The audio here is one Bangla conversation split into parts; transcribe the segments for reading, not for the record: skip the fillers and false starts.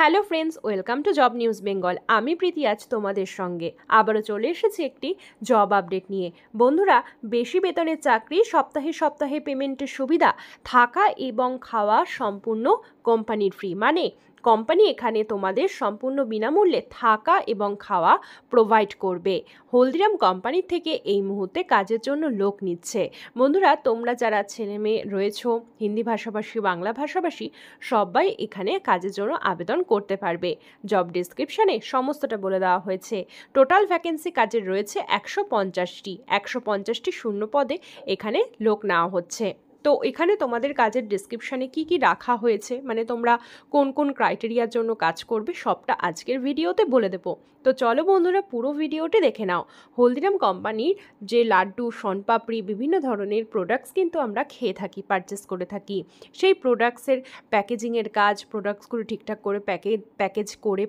Hello friends, welcome to job news Bengal. আমি প্রীতি আজ তোমাদের সঙ্গে আবারও চলে এসেছি একটি জব আপডেট নিয়ে। বন্ধুরা, বেশি বেতনের চাকরি, সপ্তাহে সপ্তাহে পেমেন্টের সুবিধা, থাকা এবং খাওয়া সম্পূর্ণ কোম্পানির ফ্রি, মানে কোম্পানি এখানে তোমাদের সম্পূর্ণ বিনামূল্যে থাকা এবং খাওয়া প্রোভাইড করবে। হলদিরাম কোম্পানির থেকে এই মুহূর্তে কাজের জন্য লোক নিচ্ছে। বন্ধুরা, তোমরা যারা ছেলে মেয়ে রয়েছো, হিন্দি ভাষাভাষী, বাংলা ভাষাভাষী, সবাই এখানে কাজের জন্য আবেদন করতে পারবে। জব ডিসক্রিপশানে সমস্তটা বলে দেওয়া হয়েছে। টোটাল ভ্যাকেন্সি কাজের রয়েছে 150টি শূন্য পদে এখানে লোক নেওয়া হচ্ছে। তো এখানে তোমাদের কাজের ডিসক্রিপশানে কি কি রাখা হয়েছে, মানে তোমরা কোন কোন ক্রাইটেরিয়ার জন্য কাজ করবে, সবটা আজকের ভিডিওতে বলে দেবো। তো চলো বন্ধুরা, পুরো ভিডিওটি দেখে নাও। হলদিরাম কোম্পানির যে লাড্ডু, শনপাপড়ি, বিভিন্ন ধরনের প্রোডাক্টস কিন্তু আমরা খেয়ে থাকি, পারচেস করে থাকি। সেই প্রোডাক্টসের প্যাকেজিংয়ের কাজ, প্রোডাক্টসগুলো ঠিকঠাক করে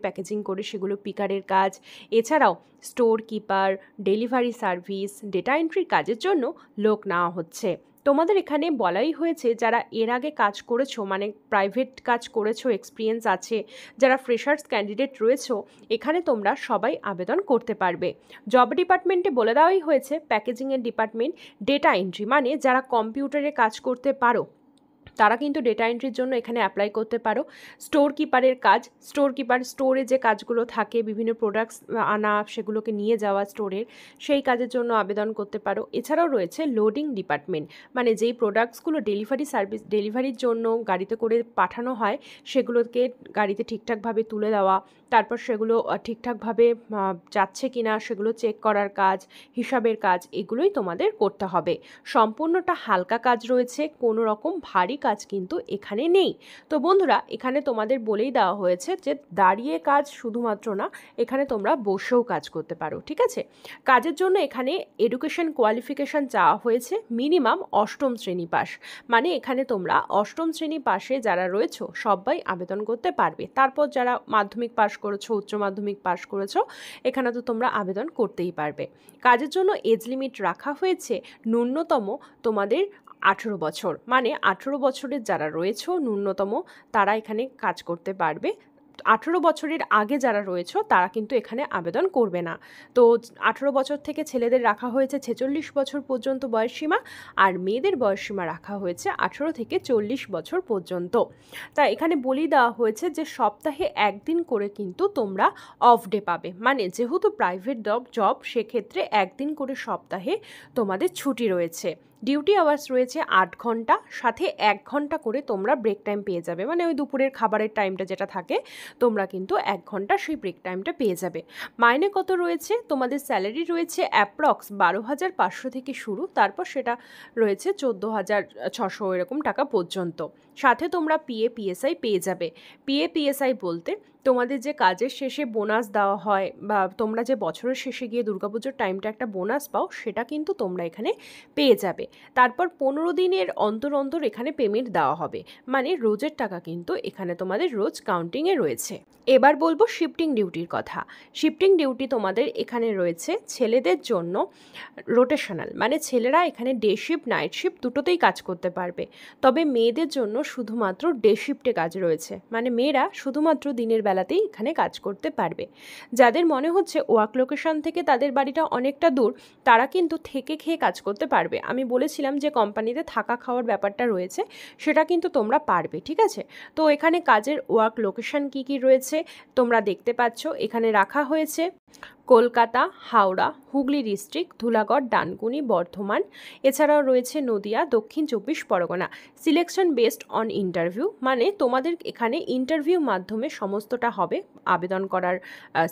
প্যাকেজিং করে সেগুলো পিকারের কাজ, এছাড়াও store keeper, delivery service, data এন্ট্রির কাজের জন্য লোক নেওয়া হচ্ছে। তোমাদের এখানে বলাই হয়েছে যারা এর আগে কাজ করেছো, মানে প্রাইভেট কাজ করেছো, এক্সপিরিয়েন্স আছে, যারা ফ্রেশার্স ক্যান্ডিডেট রয়েছো, এখানে তোমরা সবাই আবেদন করতে পারবে। জব ডিপার্টমেন্টে বলে দেওয়াই হয়েছে প্যাকেজিংয়ের ডিপার্টমেন্ট, ডেটা এন্ট্রি, মানে যারা কম্পিউটারে কাজ করতে পারো তারা কিন্তু ডেটা এন্ট্রির জন্য এখানে অ্যাপ্লাই করতে পারো। স্টোর কিপারের কাজ, স্টোরে যে কাজগুলো থাকে, বিভিন্ন প্রোডাক্টস আনা, সেগুলোকে নিয়ে যাওয়া স্টোরের, সেই কাজের জন্য আবেদন করতে পারো। এছাড়াও রয়েছে লোডিং ডিপার্টমেন্ট, মানে যেই প্রোডাক্টসগুলো ডেলিভারির জন্য গাড়িতে করে পাঠানো হয়, সেগুলোকে গাড়িতে ঠিকঠাকভাবে তুলে দেওয়া, তারপর সেগুলো ঠিকঠাকভাবে যাচ্ছে কিনা সেগুলো চেক করার কাজ, হিসাবের কাজ, এগুলোই তোমাদের করতে হবে। সম্পূর্ণটা হালকা কাজ রয়েছে, কোনো রকম ভারী কাজ কিন্তু এখানে নেই। তো বন্ধুরা, এখানে তোমাদের বলেই দেওয়া হয়েছে যে দাঁড়িয়ে কাজ শুধুমাত্র না, এখানে তোমরা বসেও কাজ করতে পারো, ঠিক আছে। কাজের জন্য এখানে এডুকেশন কোয়ালিফিকেশান চাওয়া হয়েছে মিনিমাম 8ম শ্রেণী পাস, মানে এখানে তোমরা 8ম শ্রেণী পাশে যারা রয়েছো সবাই আবেদন করতে পারবে। তারপর যারা মাধ্যমিক পাশ করেছো, উচ্চ মাধ্যমিক পাশ করেছো, এখানে তো তোমরা আবেদন করতেই পারবে। কাজের জন্য এজ লিমিট রাখা হয়েছে ন্যূনতম তোমাদের 18 বছর, মানে 18 বছরের যারা রয়েছে ন্যূনতম তারা এখানে কাজ করতে পারবে। 18 বছরের আগে যারা রয়েছে তারা কিন্তু এখানে আবেদন করবে না। তো 18 বছর থেকে ছেলেদের রাখা হয়েছে 46 বছর পর্যন্ত বয়সসীমা, আর মেয়েদের বয়সসীমা রাখা হয়েছে 18 থেকে 40 বছর পর্যন্ত। তা এখানে বলেই দেওয়া হয়েছে যে সপ্তাহে একদিন করে কিন্তু তোমরা অফ ডে পাবে, মানে যেহেতু প্রাইভেট জব, সেক্ষেত্রে একদিন করে সপ্তাহে তোমাদের ছুটি রয়েছে। ডিউটি আওয়ার্স রয়েছে 8 ঘন্টা, সাথে 1 ঘন্টা করে তোমরা ব্রেক টাইম পেয়ে যাবে, মানে ওই দুপুরের খাবারের টাইমটা যেটা থাকে, তোমরা কিন্তু 1 ঘন্টা সেই ব্রেক টাইমটা পেয়ে যাবে। মাইনে কত রয়েছে? তোমাদের স্যালারি রয়েছে অ্যাপ্রক্স 12,500 থেকে শুরু, তারপর সেটা রয়েছে 14,600 এরকম টাকা পর্যন্ত। সাথে তোমরা পিএফআই পেয়ে যাবে। পিএফআই বলতে তোমাদের যে কাজের শেষে বোনাস দেওয়া হয়, বা তোমরা যে বছরের শেষে গিয়ে দুর্গাপুজোর টাইমটা একটা বোনাস পাও, সেটা কিন্তু তোমরা এখানে পেয়ে যাবে। তারপর 15 দিনের অন্তর এখানে পেমেন্ট দেওয়া হবে, মানে রোজের টাকা কিন্তু এখানে তোমাদের রোজ কাউন্টিংয়ে রয়েছে। এবার বলবো শিফটিং ডিউটির কথা। শিফটিং ডিউটি তোমাদের এখানে রয়েছে ছেলেদের জন্য রোটেশনাল, মানে ছেলেরা এখানে ডে শিফট, নাইট শিফট দুটোতেই কাজ করতে পারবে। তবে মেয়েদের জন্য শুধুমাত্র ডে শিফটে কাজ রয়েছে, মানে মেয়েরা শুধুমাত্র দিনের বেলাতেই এখানে কাজ করতে পারবে। যাদের মনে হচ্ছে ওয়ার্ক লোকেশন থেকে তাদের বাড়িটা অনেকটা দূর, তারা কিন্তু থেকে খেয়ে কাজ করতে পারবে। আমি বলেছিলাম যে কোম্পানিতে থাকা খাওয়ার ব্যাপারটা রয়েছে, সেটা কিন্তু তোমরা পারবে, ঠিক আছে। তো এখানে কাজের ওয়ার্ক লোকেশন কি রয়েছে তোমরা দেখতে পাচ্ছ, এখানে রাখা হয়েছে কলকাতা, হাওড়া, হুগলি ডিস্ট্রিক্ট, ধুলাগড়, ডানকুনি, বর্ধমান, এছাড়াও রয়েছে নদিয়া, দক্ষিণ 24 Pargana. Selection based on interview, মানে তোমাদের এখানে ইন্টারভিউ মাধ্যমে সমস্তটা হবে আবেদন করার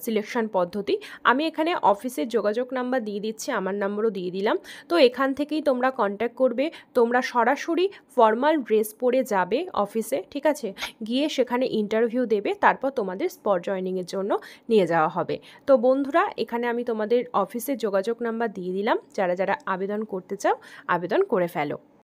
সিলেকশন পদ্ধতি। আমি এখানে অফিসের যোগাযোগ নাম্বার দিয়ে দিচ্ছি, আমার নাম্বারও দিয়ে দিলাম। তো এখান থেকেই তোমরা কন্ট্যাক্ট করবে। তোমরা সরাসরি ফর্মাল ড্রেস পরে যাবে অফিসে, ঠিক আছে, গিয়ে সেখানে ইন্টারভিউ দেবে, তারপর তোমাদের স্পট জয়েনিংয়ের জন্য নিয়ে যাওয়া হবে। তো বন্ধুরা, এখানে আমি তোমাদের অফিসের যোগাযোগ নাম্বার দিয়ে দিলাম, যারা যারা আবেদন করতে চাও আবেদন করে ফেলো।